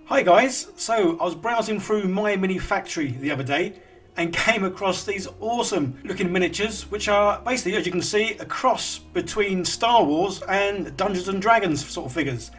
Hi guys, so I was browsing through My Mini Factory the other day and came across these awesome looking miniatures which are basically, as you can see, a cross between Star Wars and Dungeons and Dragons sort of figures,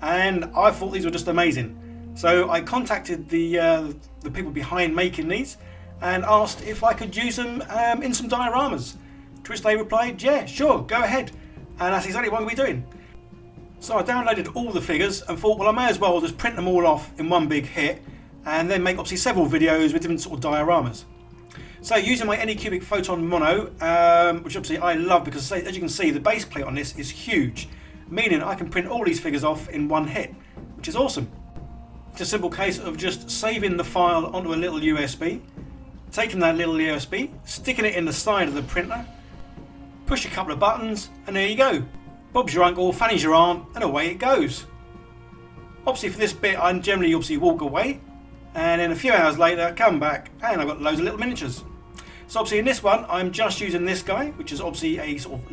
and I thought these were just amazing. So I contacted the people behind making these and asked if I could use them in some dioramas, to which they replied, yeah, sure, go ahead, and that's exactly what I'm going to be doing. So I downloaded all the figures and thought, well, I may as well just print them all off in one big hit and then make obviously several videos with different sort of dioramas. So using my Anycubic Photon Mono, which obviously I love because as you can see the base plate on this is huge, meaning I can print all these figures off in one hit, which is awesome. It's a simple case of just saving the file onto a little USB, taking that little USB, sticking it in the side of the printer, push a couple of buttons, and there you go. Bob's your uncle, Fanny's your aunt, and away it goes. Obviously for this bit I generally walk away, and then a few hours later come back and I've got loads of little miniatures. So obviously in this one I'm just using this guy, which is obviously a sort of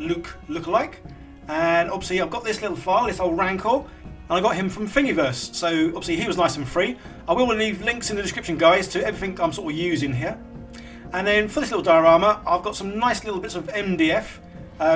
look-alike, and obviously I've got this little file, this old Rancor, and I got him from Thingiverse, so obviously he was nice and free. I will leave links in the description, guys, to everything I'm sort of using here. And then for this little diorama I've got some nice little bits of MDF.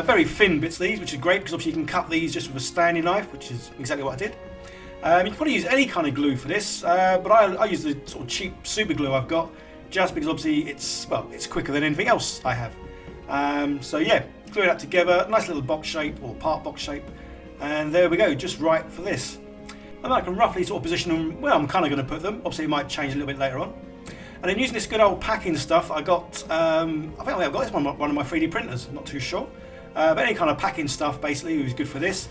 Very thin bits these, which is great because obviously you can cut these just with a Stanley knife, which is exactly what I did. You can probably use any kind of glue for this, but I use the sort of cheap super glue I've got, just because obviously it's quicker than anything else I have. So yeah, glue that together, nice little box shape or part box shape, and there we go, just right for this. And I can roughly sort of position them where I'm kind of going to put them. Obviously it might change a little bit later on. And then using this good old packing stuff, I got, I think I've got this one of my 3D printers, I'm not too sure. But any kind of packing stuff basically is good for this.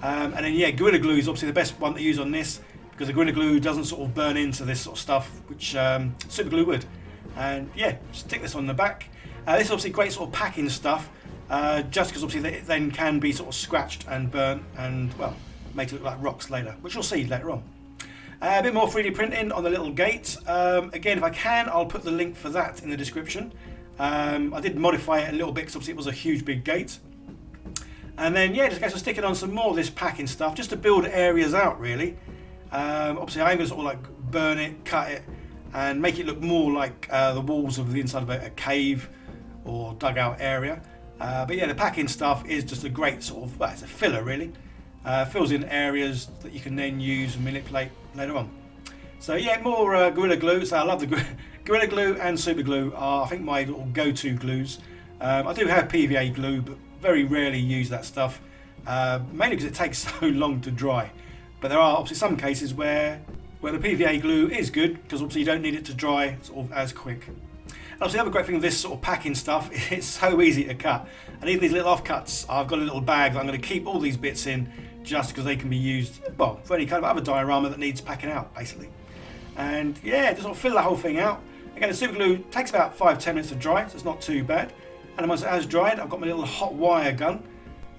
And then yeah, Gorilla Glue is obviously the best one to use on this because the Gorilla Glue doesn't sort of burn into this sort of stuff, which super glue would. And yeah, stick this on the back. This is obviously great sort of packing stuff, just because obviously it then can be sort of scratched and burnt and, well, make it look like rocks later, which you'll see later on. A bit more 3D printing on the little gate. Again, if I can, I'll put the link for that in the description. I did modify it a little bit because obviously it was a huge big gate. And then yeah, just sticking on some more of this packing stuff just to build areas out really. Obviously I'm going to sort of like burn it, cut it, and make it look more like the walls of the inside of a cave or dugout area. But yeah, the packing stuff is just a great sort of, well, it's a filler really. Fills in areas that you can then use and manipulate later on. So yeah, more Gorilla Glue. So I love the Gorilla Glue and Super Glue are, I think, my little go-to glues. I do have PVA glue, but very rarely use that stuff, mainly because it takes so long to dry. But there are obviously some cases where the PVA glue is good because obviously you don't need it to dry sort of as quick. And obviously the other great thing with this sort of packing stuff, it's so easy to cut. And even these little offcuts, I've got a little bag that I'm going to keep all these bits in just because they can be used, well, for any kind of other diorama that needs packing out, basically. And yeah, just sort of fill the whole thing out. Again, the super glue takes about 5-10 minutes to dry, so it's not too bad. And then once it has dried, I've got my little hot wire gun.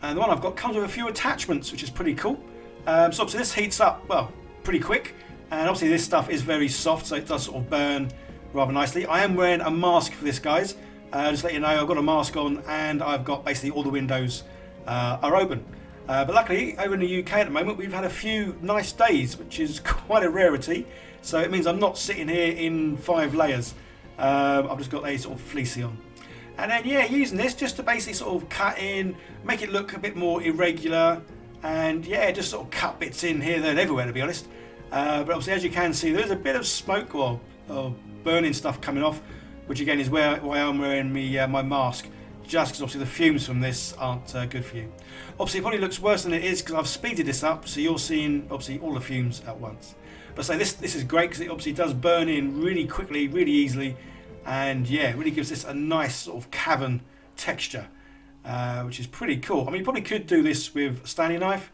And the one I've got comes with a few attachments, which is pretty cool. So obviously this heats up, well, pretty quick. And obviously this stuff is very soft, so it does sort of burn rather nicely. I am wearing a mask for this, guys. Just to let you know, I've got a mask on and I've got basically all the windows are open. But luckily, over in the UK at the moment, we've had a few nice days, which is quite a rarity. So it means I'm not sitting here in 5 layers. I've just got a sort of fleecy on. And then yeah, using this just to basically sort of cut in, make it look a bit more irregular, and yeah, just sort of cut bits in here, there and everywhere, to be honest. But obviously, as you can see, there's a bit of smoke or burning stuff coming off, which again is why I'm wearing my mask, just because obviously the fumes from this aren't good for you. Obviously it probably looks worse than it is because I've speeded this up, so you're seeing obviously all the fumes at once. But so this is great because it obviously does burn in really quickly, really easily, and yeah, it really gives this a nice sort of cavern texture, which is pretty cool. I mean, you probably could do this with a Stanley knife,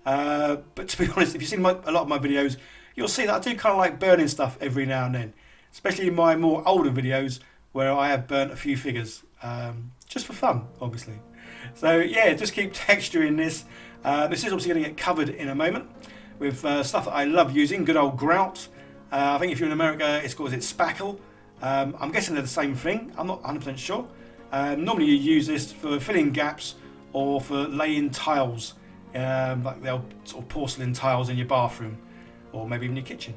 but to be honest, if you've seen a lot of my videos, you'll see that I do kind of like burning stuff every now and then, especially in my more older videos where I have burnt a few figures, just for fun, obviously. So yeah, just keep texturing this. This is obviously going to get covered in a moment with stuff that I love using, good old grout. I think if you're in America, it's called spackle. I'm guessing they're the same thing, I'm not 100% sure. Normally you use this for filling gaps or for laying tiles, like the old sort of porcelain tiles in your bathroom or maybe even your kitchen.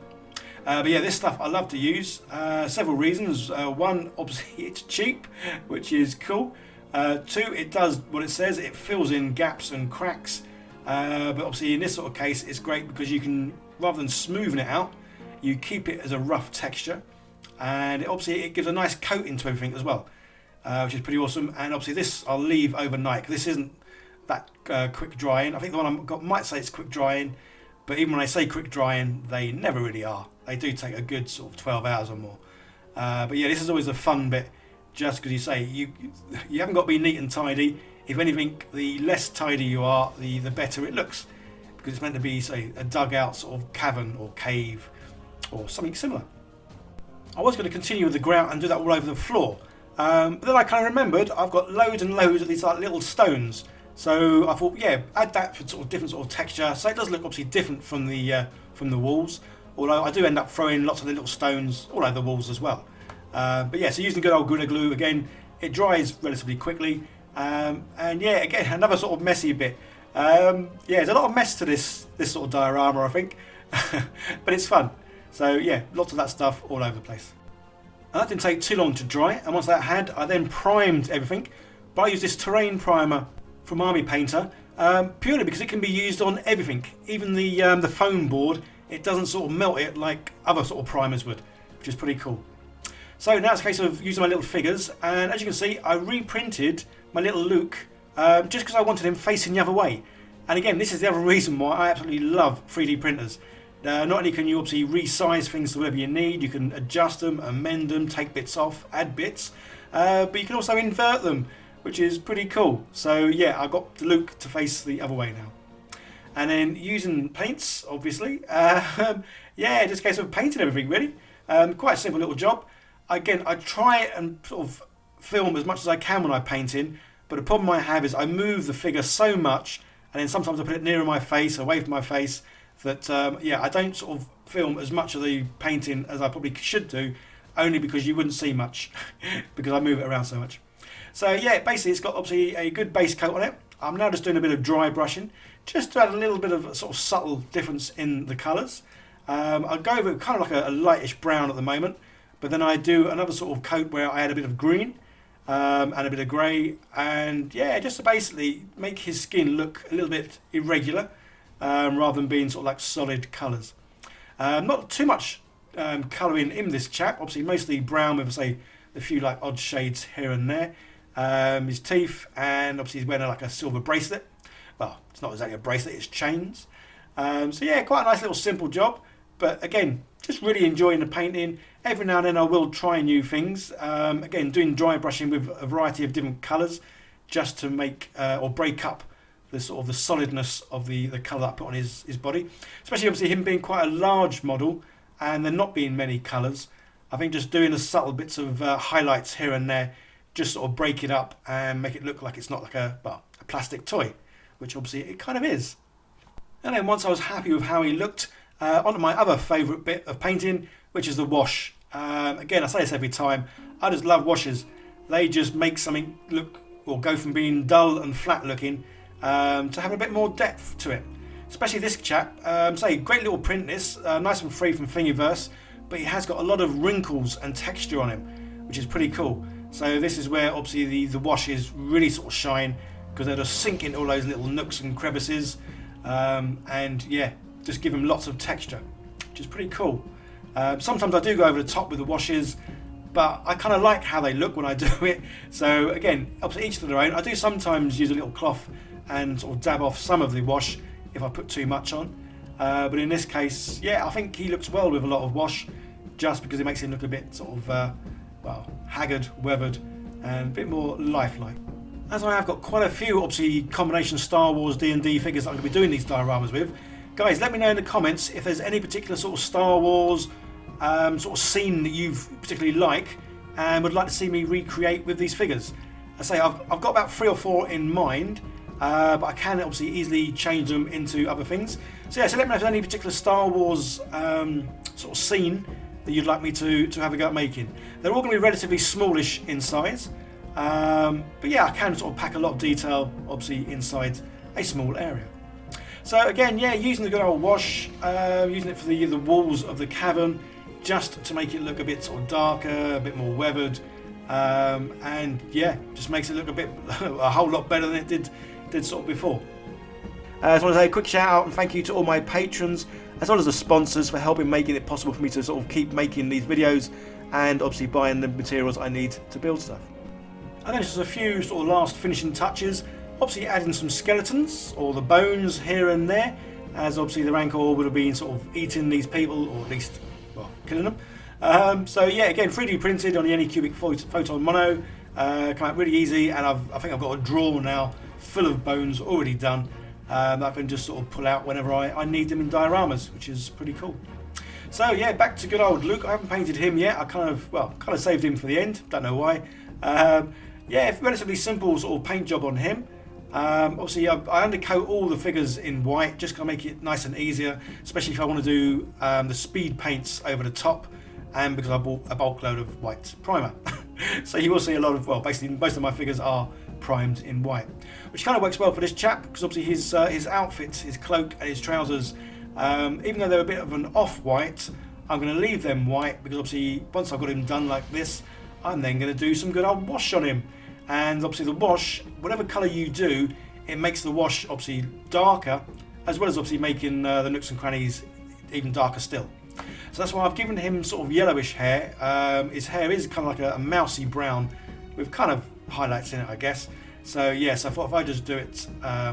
But yeah, this stuff I love to use. Several reasons. One, obviously it's cheap, which is cool. Two, it does what it says. It fills in gaps and cracks. But obviously in this sort of case, it's great because you can, rather than smoothing it out, you keep it as a rough texture. And obviously it gives a nice coating to everything as well, which is pretty awesome. And obviously this I'll leave overnight, because this isn't that quick drying. I think the one I've got might say it's quick drying, but even when I say quick drying, they never really are. They do take a good sort of 12 hours or more. But yeah, this is always a fun bit, just because you say you haven't got to be neat and tidy. If anything, the less tidy you are, the better it looks, because it's meant to be, say, a dugout sort of cavern or cave or something similar. I was going to continue with the grout and do that all over the floor, but then I kind of remembered I've got loads and loads of these like little stones. So I thought, yeah, add that for sort of different sort of texture. So it does look obviously different from the walls. Although I do end up throwing lots of little stones all over the walls as well. But yeah, so using good old Gorilla Glue again, it dries relatively quickly. And yeah, again, another sort of messy bit. Yeah, there's a lot of mess to this sort of diorama, I think, but it's fun. So yeah, lots of that stuff all over the place. And that didn't take too long to dry. And once that had, I then primed everything. But I used this terrain primer from Army Painter, purely because it can be used on everything, even the foam board. It doesn't sort of melt it like other sort of primers would, which is pretty cool. So now it's a case of using my little figures, and as you can see, I reprinted my little Luke just because I wanted him facing the other way. And again, this is the other reason why I absolutely love 3D printers. Not only can you obviously resize things to whatever you need, you can adjust them, amend them, take bits off, add bits, but you can also invert them, which is pretty cool. So yeah, I got the Luke to face the other way now. And then using paints, obviously, yeah, just a case of painting everything really. Quite a simple little job. Again, I try and sort of film as much as I can when I'm painting, but the problem I have is I move the figure so much, and then sometimes I put it nearer my face, away from my face, that yeah, I don't sort of film as much of the painting as I probably should do, only because you wouldn't see much, because I move it around so much. So yeah, basically it's got obviously a good base coat on it. I'm now just doing a bit of dry brushing, just to add a little bit of a sort of subtle difference in the colours. I'll go over kind of like a lightish brown at the moment, but then I do another sort of coat where I add a bit of green and a bit of grey, and yeah, just to basically make his skin look a little bit irregular, rather than being sort of like solid colours. Not too much colouring in this chap, obviously mostly brown with, say, a few like odd shades here and there. His teeth, and obviously he's wearing like a silver bracelet. Well, it's not exactly a bracelet, it's chains. So yeah, quite a nice little simple job, but again, just really enjoying the painting. Every now and then I will try new things. Again, doing dry brushing with a variety of different colours, just to make or break up the sort of the solidness of the colour I put on his body. Especially obviously him being quite a large model and there not being many colours. I think just doing the subtle bits of highlights here and there, just sort of break it up and make it look like it's not like a plastic toy, which obviously it kind of is. And then once I was happy with how he looked, onto my other favourite bit of painting, which is the wash. Again, I say this every time, I just love washes. They just make something look, or go from being dull and flat looking to having a bit more depth to it. Especially this chap, say great little print this, nice and free from Thingiverse, but he has got a lot of wrinkles and texture on him, which is pretty cool. So this is where obviously the washes really sort of shine, because they'll just sink into all those little nooks and crevices, and yeah, just give them lots of texture, which is pretty cool. Sometimes I do go over the top with the washes, but I kind of like how they look when I do it. So again, obviously each to their own. I do sometimes use a little cloth and sort of dab off some of the wash if I put too much on. But in this case, yeah, I think he looks well with a lot of wash, just because it makes him look a bit sort of, well, haggard, weathered, and a bit more lifelike. As I have got quite a few, obviously, combination Star Wars D&D figures that I'm going to be doing these dioramas with, guys, let me know in the comments if there's any particular sort of Star Wars sort of scene that you particularly like and would like to see me recreate with these figures. I say I've got about 3 or 4 in mind, but I can obviously easily change them into other things. So yeah, so let me know if there's any particular Star Wars sort of scene that you'd like me to have a go at making. They're all going to be relatively smallish in size, but yeah, I can sort of pack a lot of detail obviously inside a small area. So again, yeah, using the good old wash, using it for the walls of the cavern, just to make it look a bit sort of darker, a bit more weathered, and yeah, just makes it look a whole lot better than it did sort of before. I just want to say a quick shout out and thank you to all my patrons, as well as the sponsors, for helping making it possible for me to sort of keep making these videos, and obviously buying the materials I need to build stuff. And then just a few sort of last finishing touches. Obviously adding some skeletons, or the bones here and there, as obviously the Rancor would have been sort of eating these people, or at least, well, killing them. So yeah, again, 3D printed on the Anycubic Photon Mono, come out really easy, and I think I've got a drawer now full of bones already done, that I can just sort of pull out whenever I need them in dioramas, which is pretty cool. So yeah, back to good old Luke. I haven't painted him yet. I kind of saved him for the end. Don't know why. Yeah, relatively simple sort of paint job on him. Obviously, I undercoat all the figures in white, just to make it nice and easier, especially if I want to do the speed paints over the top, and because I bought a bulk load of white primer. So you will see a lot of, well, basically most of my figures are primed in white, which kind of works well for this chap, because obviously his outfit, his cloak and his trousers, even though they're a bit of an off-white, I'm going to leave them white, because obviously once I've got him done like this, I'm then going to do some good old wash on him. And obviously the wash, whatever colour you do, it makes the wash obviously darker, as well as obviously making the nooks and crannies even darker still. So that's why I've given him sort of yellowish hair. His hair is kind of like a mousy brown with kind of highlights in it, I guess. So yes, I thought if I just do it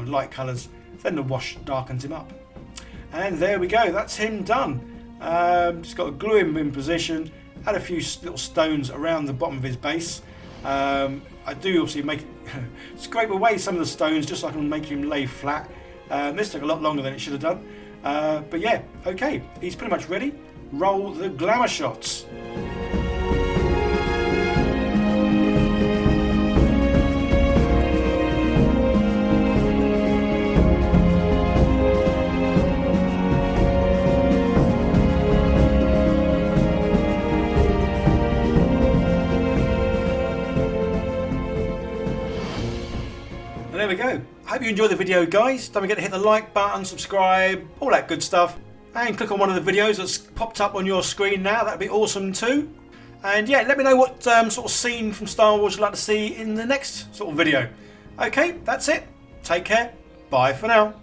light colours, then the wash darkens him up. And there we go, that's him done. Just got to glue him in position, add a few little stones around the bottom of his base. I do obviously scrape away some of the stones just so I can make him lay flat. This took a lot longer than it should have done. But yeah, okay, he's pretty much ready. Roll the glamour shots. There we go. I hope you enjoyed the video, guys. Don't forget to hit the like button, subscribe, all that good stuff, and click on one of the videos that's popped up on your screen now. That'd be awesome too. And yeah, let me know what sort of scene from Star Wars you'd like to see in the next sort of video. Okay, that's it. Take care. Bye for now.